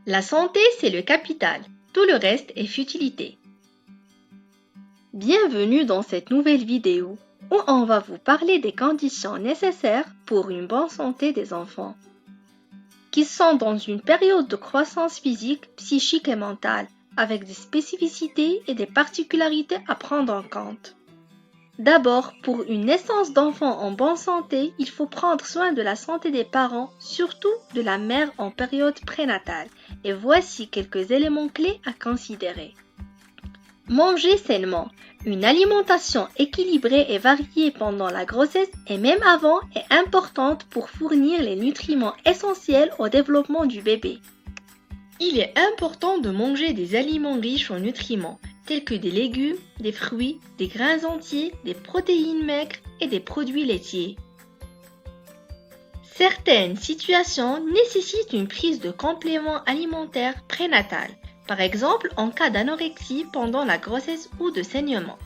La santé, c'est le capital. Tout le reste est futilité. Bienvenue dans cette nouvelle vidéo où on va vous parler des conditions nécessaires pour une bonne santé des enfants, qui sont dans une période de croissance physique, psychique et mentale, avec des spécificités et des particularités à prendre en compte. D'abord, pour une naissance d'enfant en bonne santé, il faut prendre soin de la santé des parents, surtout de la mère en période prénatale. Et voici quelques éléments clés à considérer. Manger sainement. Une alimentation équilibrée et variée pendant la grossesse et même avant est importante pour fournir les nutriments essentiels au développement du bébé. Il est important de manger des aliments riches en nutriments, tels que des légumes, des fruits, des grains entiers, des protéines maigres et des produits laitiers. Certaines situations nécessitent une prise de compléments alimentaires prénatales, par exemple en cas d'anorexie pendant la grossesse ou de saignement.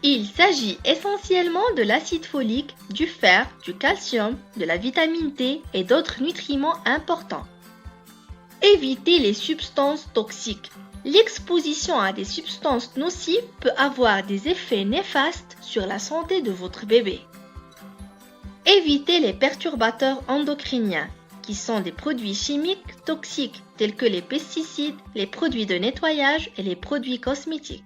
Il s'agit essentiellement de l'acide folique, du fer, du calcium, de la vitamine D et d'autres nutriments importants. Évitez les substances toxiques. L'exposition à des substances nocives peut avoir des effets néfastes sur la santé de votre bébé. Évitez les perturbateurs endocriniens, qui sont des produits chimiques toxiques tels que les pesticides, les produits de nettoyage et les produits cosmétiques.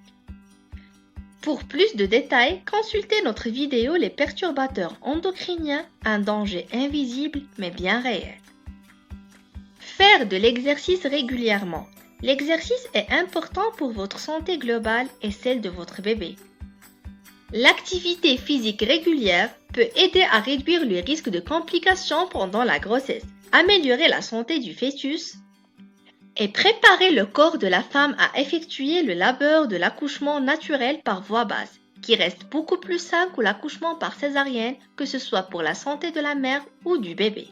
Pour plus de détails, consultez notre vidéo Les perturbateurs endocriniens, un danger invisible mais bien réel. Faire de l'exercice régulièrement. L'exercice est important pour votre santé globale et celle de votre bébé. L'activité physique régulière peut aider à réduire le risque de complications pendant la grossesse, améliorer la santé du fœtus et préparer le corps de la femme à effectuer le labeur de l'accouchement naturel par voie basse, qui reste beaucoup plus sain que l'accouchement par césarienne, que ce soit pour la santé de la mère ou du bébé.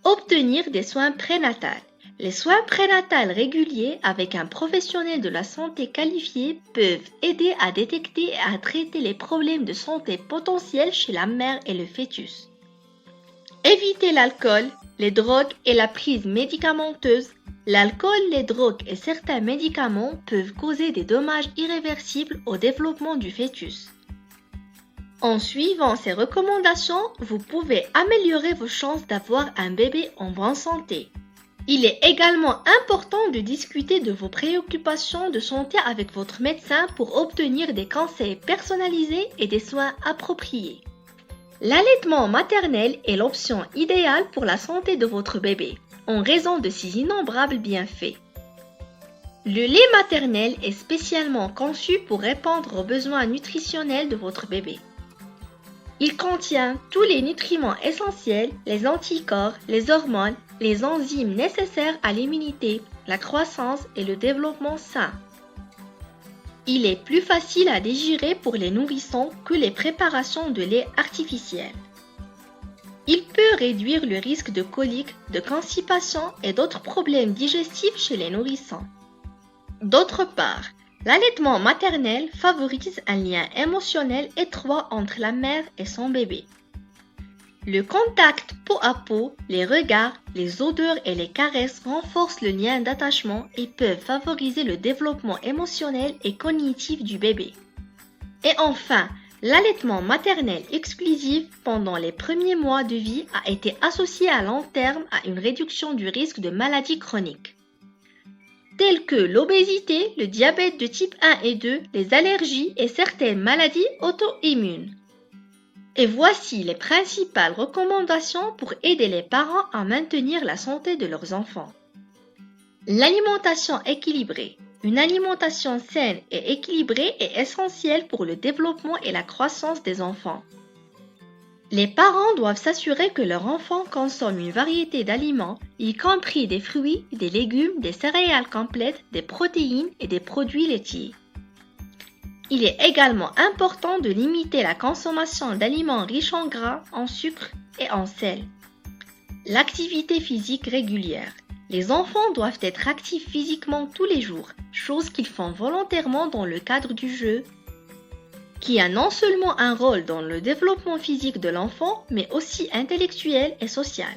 Obtenir des soins prénatals. Les soins prénatals réguliers avec un professionnel de la santé qualifié peuvent aider à détecter et à traiter les problèmes de santé potentiels chez la mère et le fœtus. Évitez l'alcool, les drogues et la prise médicamenteuse. L'alcool, les drogues et certains médicaments peuvent causer des dommages irréversibles au développement du fœtus. En suivant ces recommandations, vous pouvez améliorer vos chances d'avoir un bébé en bonne santé. Il est également important de discuter de vos préoccupations de santé avec votre médecin pour obtenir des conseils personnalisés et des soins appropriés. L'allaitement maternel est l'option idéale pour la santé de votre bébé, en raison de ses innombrables bienfaits. Le lait maternel est spécialement conçu pour répondre aux besoins nutritionnels de votre bébé. Il contient tous les nutriments essentiels, les anticorps, les hormones, les enzymes nécessaires à l'immunité, la croissance et le développement sain. Il est plus facile à digérer pour les nourrissons que les préparations de lait artificiel. Il peut réduire le risque de coliques, de constipation et d'autres problèmes digestifs chez les nourrissons. D'autre part, l'allaitement maternel favorise un lien émotionnel étroit entre la mère et son bébé. Le contact peau à peau, les regards, les odeurs et les caresses renforcent le lien d'attachement et peuvent favoriser le développement émotionnel et cognitif du bébé. Et enfin, l'allaitement maternel exclusif pendant les premiers mois de vie a été associé à long terme à une réduction du risque de maladies chroniques, telles que l'obésité, le diabète de type 1 et 2, les allergies et certaines maladies auto-immunes. Et voici les principales recommandations pour aider les parents à maintenir la santé de leurs enfants. L'alimentation équilibrée. Une alimentation saine et équilibrée est essentielle pour le développement et la croissance des enfants. Les parents doivent s'assurer que leur enfant consomme une variété d'aliments, y compris des fruits, des légumes, des céréales complètes, des protéines et des produits laitiers. Il est également important de limiter la consommation d'aliments riches en gras, en sucre et en sel. L'activité physique régulière. Les enfants doivent être actifs physiquement tous les jours, chose qu'ils font volontairement dans le cadre du jeu, qui a non seulement un rôle dans le développement physique de l'enfant, mais aussi intellectuel et social.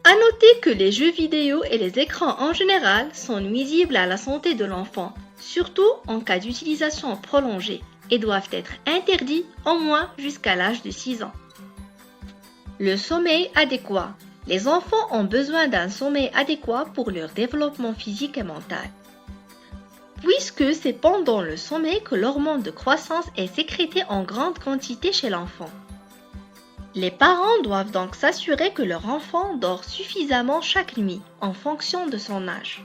À noter que les jeux vidéo et les écrans en général sont nuisibles à la santé de l'enfant, surtout en cas d'utilisation prolongée, et doivent être interdits au moins jusqu'à l'âge de 6 ans. Le sommeil adéquat. Les enfants ont besoin d'un sommeil adéquat pour leur développement physique et mental, puisque c'est pendant le sommeil que l'hormone de croissance est sécrétée en grande quantité chez l'enfant. Les parents doivent donc s'assurer que leur enfant dort suffisamment chaque nuit, en fonction de son âge.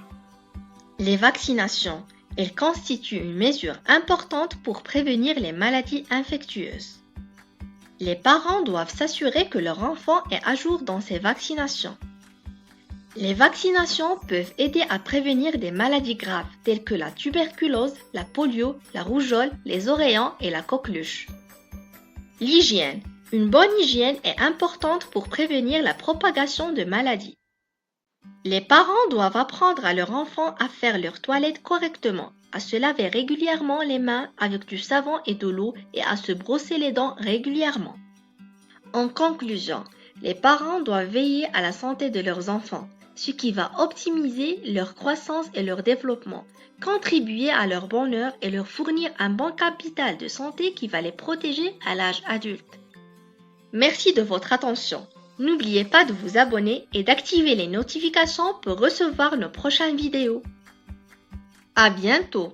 Les vaccinations. Elles constituent une mesure importante pour prévenir les maladies infectieuses. Les parents doivent s'assurer que leur enfant est à jour dans ses vaccinations. Les vaccinations peuvent aider à prévenir des maladies graves telles que la tuberculose, la polio, la rougeole, les oréons et la coqueluche. L'hygiène. Une bonne hygiène est importante pour prévenir la propagation de maladies. Les parents doivent apprendre à leur enfant à faire leur toilette correctement, à se laver régulièrement les mains avec du savon et de l'eau et à se brosser les dents régulièrement. En conclusion, les parents doivent veiller à la santé de leurs enfants, ce qui va optimiser leur croissance et leur développement, contribuer à leur bonheur et leur fournir un bon capital de santé qui va les protéger à l'âge adulte. Merci de votre attention. N'oubliez pas de vous abonner et d'activer les notifications pour recevoir nos prochaines vidéos. À bientôt!